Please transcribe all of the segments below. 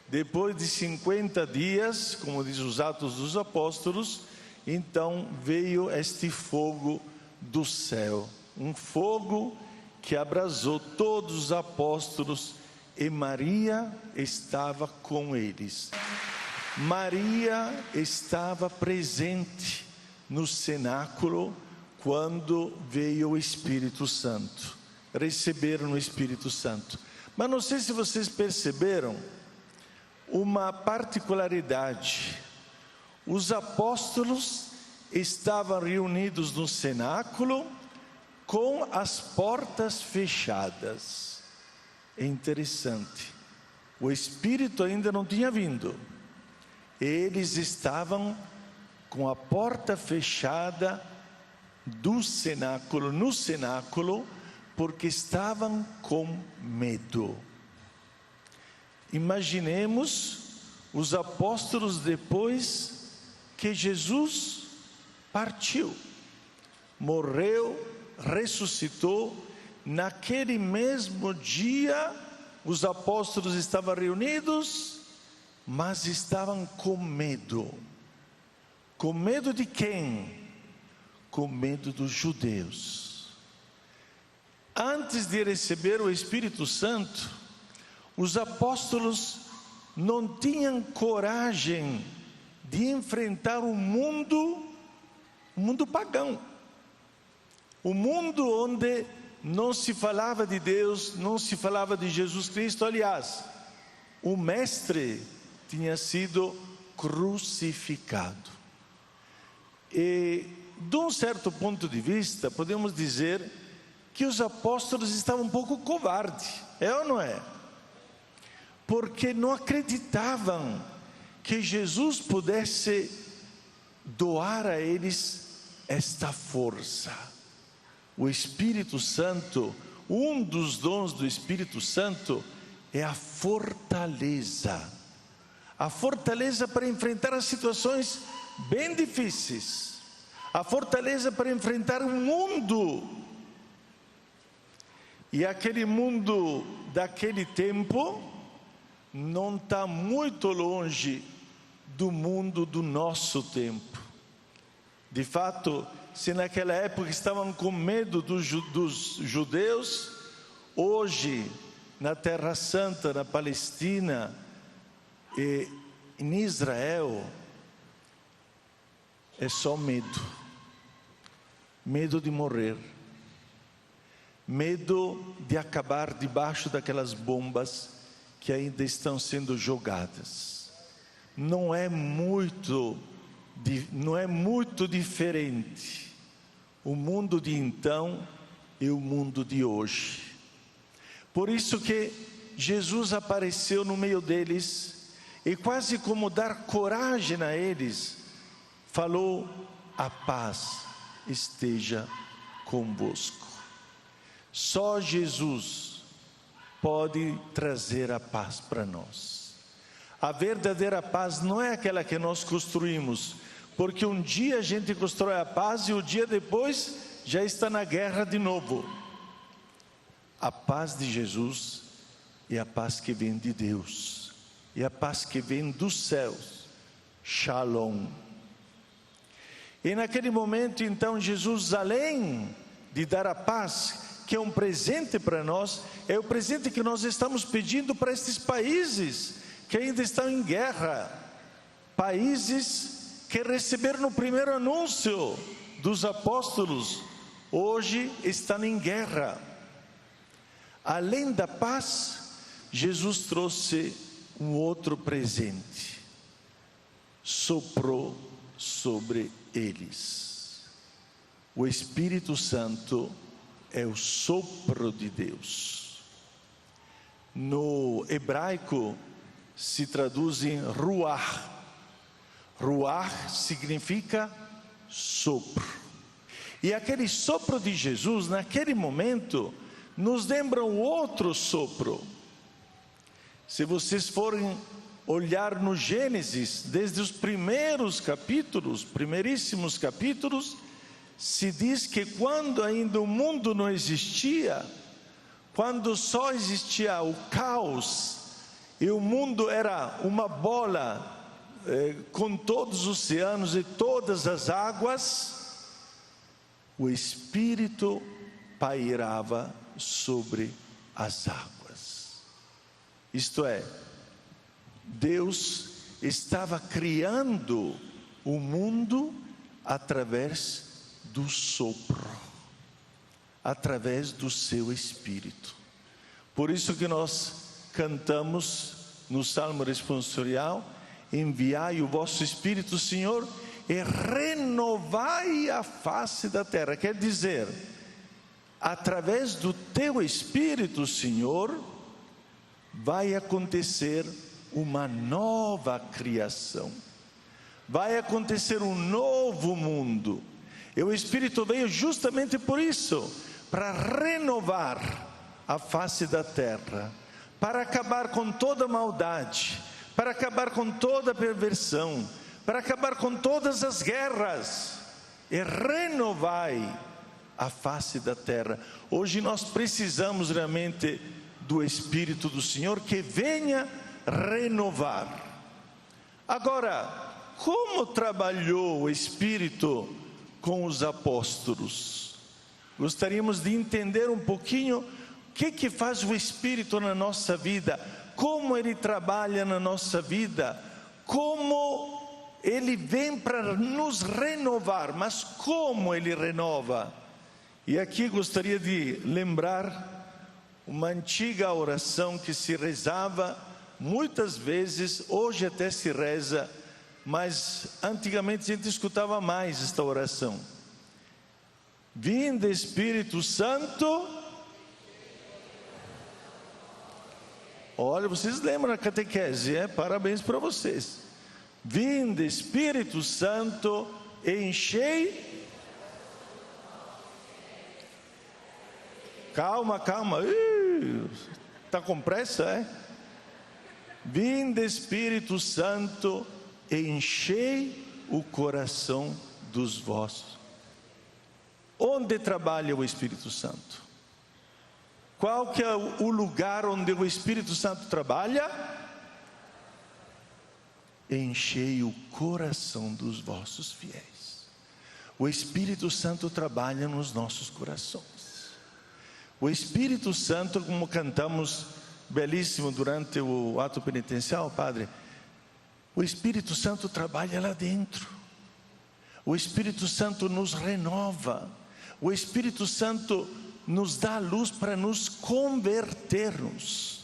Depois de 50 dias, como diz os Atos dos Apóstolos, então veio este fogo do céu, um fogo que abrasou todos os apóstolos, e Maria estava com eles. Maria estava presente no cenáculo quando veio o Espírito Santo, receberam o Espírito Santo. Mas não sei se vocês perceberam uma particularidade: os apóstolos estavam reunidos no cenáculo com as portas fechadas. É interessante, o Espírito ainda não tinha vindo, eles estavam com a porta fechada do cenáculo, no cenáculo, porque estavam com medo. Imaginemos os apóstolos depois que Jesus partiu, morreu, ressuscitou. Naquele mesmo dia, os apóstolos estavam reunidos, mas estavam com medo. Com medo de quem? Com medo dos judeus. Antes de receber o Espírito Santo, os apóstolos não tinham coragem de enfrentar o mundo pagão, o mundo onde não se falava de Deus, não se falava de Jesus Cristo. Aliás, o mestre tinha sido crucificado. E, de um certo ponto de vista, podemos dizer que os apóstolos estavam um pouco covardes, é ou não é? Porque não acreditavam que Jesus pudesse doar a eles esta força. O Espírito Santo, um dos dons do Espírito Santo é a fortaleza para enfrentar as situações bem difíceis, a fortaleza para enfrentar o mundo. E aquele mundo daquele tempo não está muito longe do mundo do nosso tempo. De fato, se naquela época estavam com medo dos judeus, hoje, na Terra Santa, na Palestina e em Israel, é só medo. Medo de morrer. Medo de acabar debaixo daquelas bombas que ainda estão sendo jogadas. Não é muito diferente o mundo de então e o mundo de hoje. Por isso que Jesus apareceu no meio deles e, quase como dar coragem a eles, falou: a paz esteja convosco. Só Jesus pode trazer a paz para nós. A verdadeira paz não é aquela que nós construímos, porque um dia a gente constrói a paz e o dia depois já está na guerra de novo. A paz de Jesus é a paz que vem de Deus, é a paz que vem dos céus. Shalom. E naquele momento, então, Jesus, além de dar a paz, que é um presente para nós, é o presente que nós estamos pedindo para estes países que ainda estão em guerra, países que receberam o primeiro anúncio dos apóstolos, hoje estão em guerra. Além da paz, Jesus trouxe um outro presente, soprou sobre eles. O Espírito Santo é o sopro de Deus. No hebraico se traduz em ruach. Ruach significa sopro. E aquele sopro de Jesus, naquele momento, nos lembra um outro sopro. Se vocês forem olhar no Gênesis, desde os primeiros capítulos, primeiríssimos capítulos, se diz que quando ainda o mundo não existia, quando só existia o caos e o mundo era uma bola com todos os oceanos e todas as águas, o Espírito pairava sobre as águas. Isto é, Deus estava criando o mundo através do sopro, através do seu Espírito. Por isso que nós cantamos no Salmo responsorial: enviai o vosso Espírito, Senhor, e renovai a face da terra. Quer dizer, através do teu Espírito, Senhor, vai acontecer uma nova criação, vai acontecer um novo mundo. E o Espírito veio justamente por isso, para renovar a face da terra, para acabar com toda maldade, para acabar com toda perversão, para acabar com todas as guerras, e renovai a face da terra. Hoje nós precisamos realmente do Espírito do Senhor que venha renovar. Agora, como trabalhou o Espírito com os apóstolos? Gostaríamos de entender um pouquinho o que faz o Espírito na nossa vida, como ele trabalha na nossa vida, como ele vem para nos renovar. Mas como ele renova? E aqui gostaria de lembrar uma antiga oração que se rezava muitas vezes, hoje até se reza, mas antigamente a gente escutava mais esta oração: vinde Espírito Santo. Olha, vocês lembram a catequese, parabéns para vocês. Vinde Espírito Santo, enchei. Calma, está com pressa, Vinde Espírito Santo, enchei o coração dos vossos. Onde trabalha o Espírito Santo? Qual que é o lugar onde o Espírito Santo trabalha? Enchei o coração dos vossos fiéis. O Espírito Santo trabalha nos nossos corações. O Espírito Santo, como cantamos belíssimo durante o ato penitencial, Padre, o Espírito Santo trabalha lá dentro. O Espírito Santo nos renova. O Espírito Santo nos dá a luz para nos convertermos.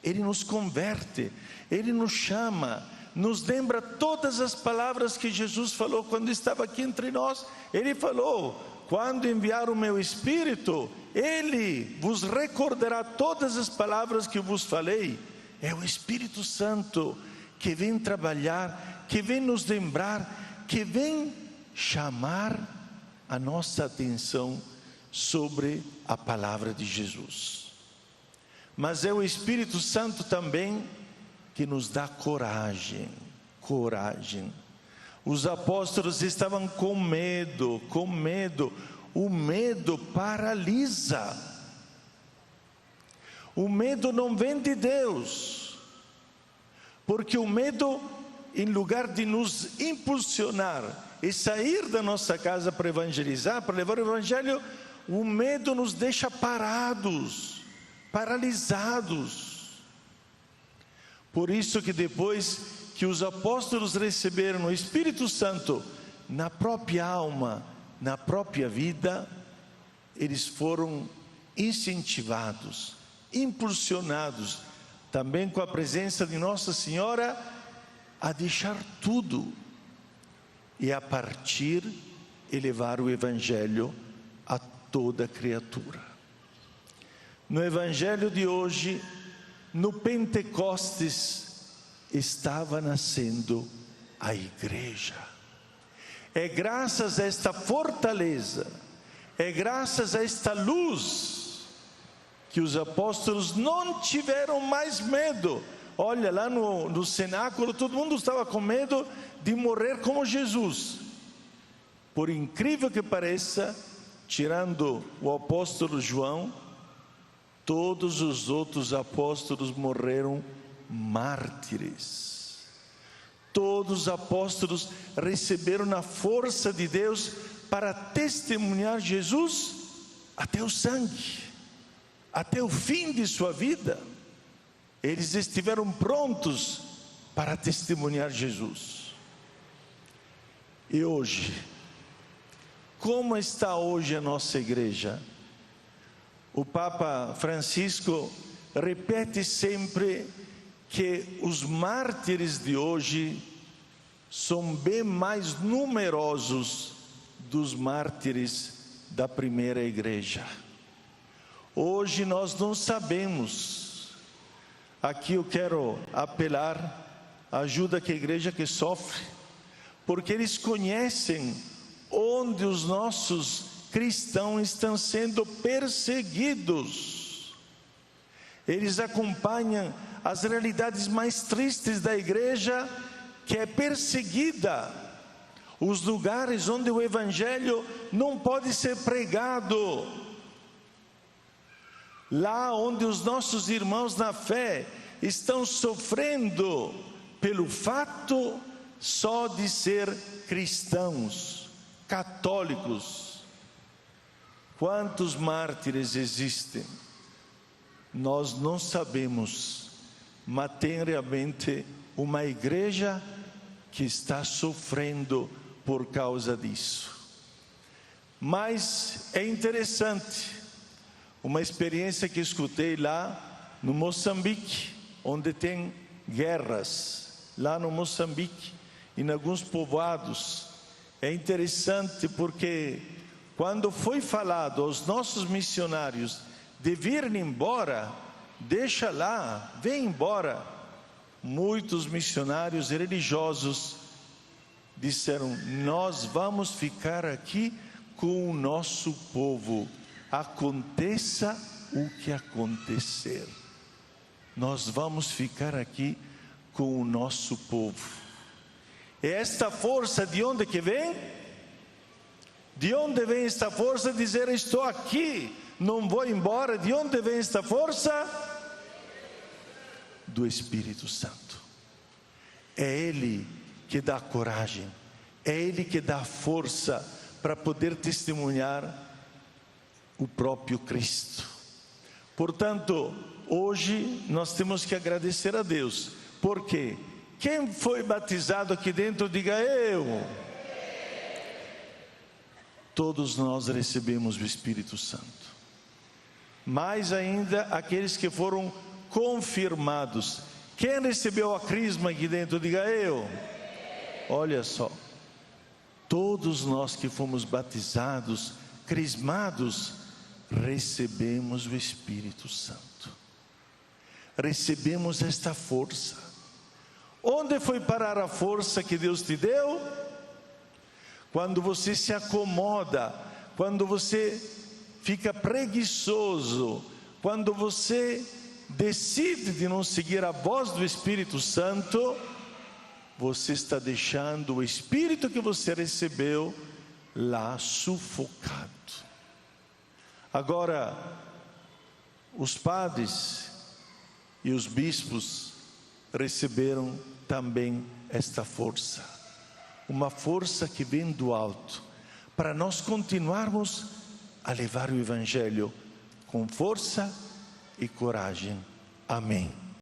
Ele nos converte, ele nos chama, nos lembra todas as palavras que Jesus falou quando estava aqui entre nós. Ele falou: quando enviar o meu Espírito, ele vos recordará todas as palavras que eu vos falei. É o Espírito Santo que vem trabalhar, que vem nos lembrar, que vem chamar a nossa atenção sobre a palavra de Jesus. Mas é o Espírito Santo também que nos dá coragem. Os apóstolos estavam com medo. O medo paralisa. O medo não vem de Deus, porque o medo, em lugar de nos impulsionar e sair da nossa casa para evangelizar, para levar o evangelho, o medo nos deixa parados, paralisados. Por isso que depois que os apóstolos receberam o Espírito Santo na própria alma, na própria vida, eles foram incentivados, impulsionados, também com a presença de Nossa Senhora, a deixar tudo e a partir e levar o Evangelho a toda criatura. No Evangelho de hoje, no Pentecostes, estava nascendo a igreja. É graças a esta fortaleza, é graças a esta luz, que os apóstolos não tiveram mais medo. Olha, lá no cenáculo, todo mundo estava com medo de morrer como Jesus. Por incrível que pareça, tirando o apóstolo João, todos os outros apóstolos morreram mártires. Todos os apóstolos receberam a força de Deus para testemunhar Jesus até o sangue, até o fim de sua vida. Eles estiveram prontos para testemunhar Jesus. E hoje, como está hoje a nossa igreja? O Papa Francisco repete sempre que os mártires de hoje são bem mais numerosos dos mártires da primeira igreja. Hoje nós não sabemos. Aqui eu quero apelar à ajuda que a igreja que sofre, porque eles conhecem onde os nossos cristãos estão sendo perseguidos. Eles acompanham as realidades mais tristes da igreja, que é perseguida. Os lugares onde o evangelho não pode ser pregado. Lá onde os nossos irmãos na fé estão sofrendo pelo fato só de ser cristãos, católicos. Quantos mártires existem? Nós não sabemos, mas tem realmente uma igreja que está sofrendo por causa disso. Mas é interessante, uma experiência que escutei lá no Moçambique, onde tem guerras, lá no Moçambique, em alguns povoados. É interessante porque quando foi falado aos nossos missionários de virem embora, deixa lá, vem embora, muitos missionários religiosos disseram: nós vamos ficar aqui com o nosso povo, aconteça o que acontecer, nós vamos ficar aqui com o nosso povo. E esta força de onde que vem? De onde vem esta força de dizer: estou aqui, não vou embora? De onde vem esta força? Do Espírito Santo. É Ele que dá coragem, é Ele que dá força para poder testemunhar o próprio Cristo. Portanto, hoje nós temos que agradecer a Deus, porque quem foi batizado aqui dentro, diga eu. Todos nós recebemos o Espírito Santo. Mais ainda aqueles que foram confirmados. Quem recebeu a crisma aqui dentro, diga eu. Olha só, todos nós que fomos batizados, crismados, recebemos o Espírito Santo. Recebemos esta força. Onde foi parar a força que Deus te deu? Quando você se acomoda, quando você fica preguiçoso, quando você decide de não seguir a voz do Espírito Santo, você está deixando o Espírito que você recebeu lá sufocado. Agora, os padres e os bispos receberam também esta força, uma força que vem do alto, para nós continuarmos a levar o Evangelho com força e coragem. Amém.